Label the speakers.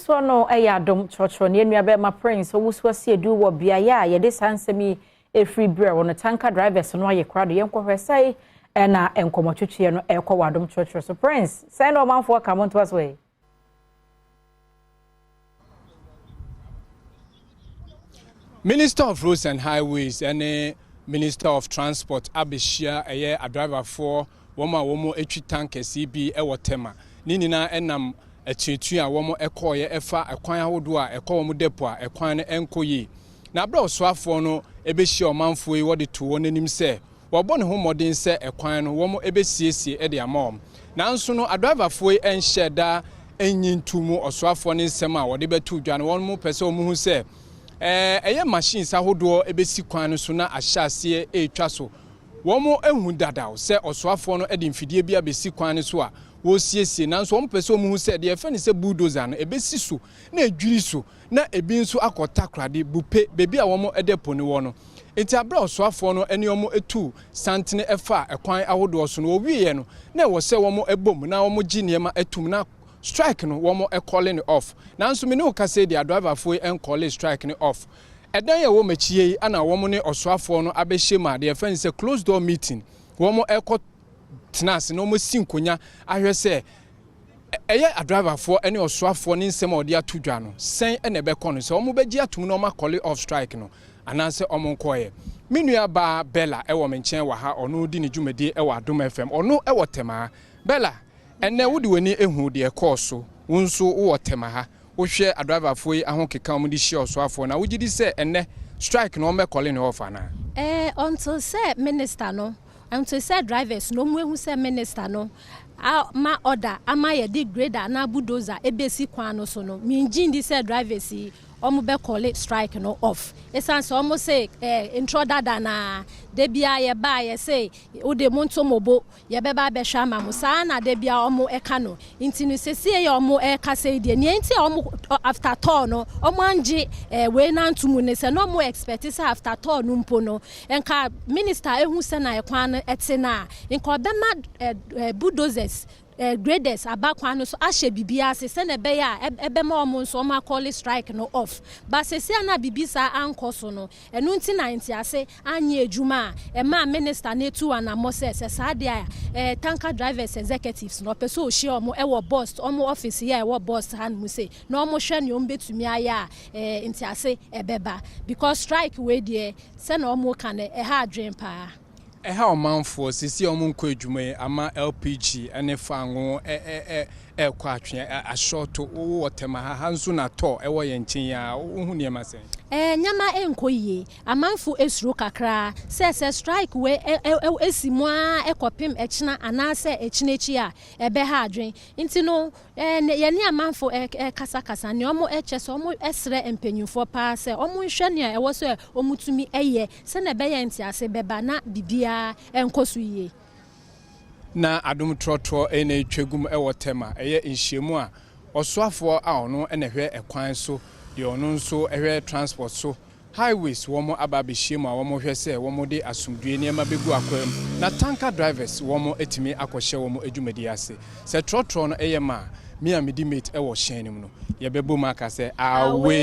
Speaker 1: so no Adom Trotro near me my prince who was here do what be a ya this answer me a free bread on a tanker driver so no ye crowd young say and encomochuchi and echo Adom Trotro. So prince send all man for come on to us way.
Speaker 2: Minister of Roads and Highways and Minister of Transport Abishia a driver for womo echi tanker CB ewotema ninina enam echitu a womo ekoye efa ekwan ahodo a ekọ womo depo a ekwan ne enkoyi na bra osoafo no ebehia omanfo yi wode to wonanim se wobo ne ho modin se ekwan no womo ebesiesie e de amom nanso no driver fo yi enhye da enyintumu osoafo ne nsem a wode betu dwa no womo pese omu hu se eye machines ahodo ebesi kwan no so na ahyase etwa so womo ehu dadaw se osoafo no ede mfidie bia besi kwan no so a wo siesie nanso womo pese omu hu se de efe ne se bulldozer no ebesi so na edwiri so na ebi nso akota krade bupe bebi a womo edepo ne wo no enti abra osoafo no ene womo etu santene efa ekwan ahodo so no owiye no na wo se womo ebom na womo ginema etum na strike no womo calling off nanso me no ka say the driver for call strike no off edan ye wo machie ana womo ne osoafo no abehye ma de fan say closed door meeting womo tenase no mo sinkonya ahwe say eye driver for any osoafo ne nsem odi atodwa no sen ene be kɔ no say womo begi atum no ma call off strike no ananse omo nkoye menua ba Bella ewo menchen wa ha ono di ne dwumadi ewo Adom FM ono ewo tema Bella ene wodi wani ehu de ekoso wonso wo tema ha wo hwe driver fo yi ahokeka om di hye osoafo na wogidi se ene strike no me calling off ana
Speaker 3: until say minister no until say drivers no mu ehu say minister no ma order ama ye di grader na bulldozer ebesi kwan no so no minjin di say drivers yi omo be call it strike no off esanse omo say intro dada na de bia ye ba ye say wo de monto mobo ye be ba be hwa ma mo sa na de bia omo eka no intinu sese ye omo eka say de ne nti omo after tour no omo anje we na ntumu ne se no mo expect say after tour no mpo no enka minister ehu se na ekwan no etena enka obema bulldozers graders abakwan no so ahye bibia se na be ya ebe ma omo nso ma call strike no off ba se na bibisa ankoso no enu nti 90 ase anye ejuma ma minister na etu ana moses sa dia tanker drivers executives no peso o hye omo ewo boss omo office ya ewo boss han mu se na omo hwe ne ombetumi aya nti ase ebeba because strike we die se na omo kan ha adwen pa
Speaker 2: eha omanfo sisi omunko edwuma ama LPG ene fango kwa atwe ashoto wo tema ha nso na to ewo ye nchen ya hu ne ma sen
Speaker 3: nyama enkoyie amanfo esuro kakra se strike we esimua ekopim echina anase echinachi a ebe ha adwen nti no ye ne amanfo kasa ne omo echese omo esre empenyufo pa se omo hwe ne ewo so omutumi eye se na be ye nti ase beba na bibia enkoso yie
Speaker 2: na Adom Trotro ene twegum ewo tema eye nhyiemu a osoafo a ono ene hwe ekwan so de ono nso ehwe transport so highways womo ababehyiemu a womo hwe se womo de asumdue niema begu akwam na tanker drivers womo etimi akohye womo edwumadi ase se Trotro no eye ma me amedi mate ewo hyen nim no ye bebo maka se awe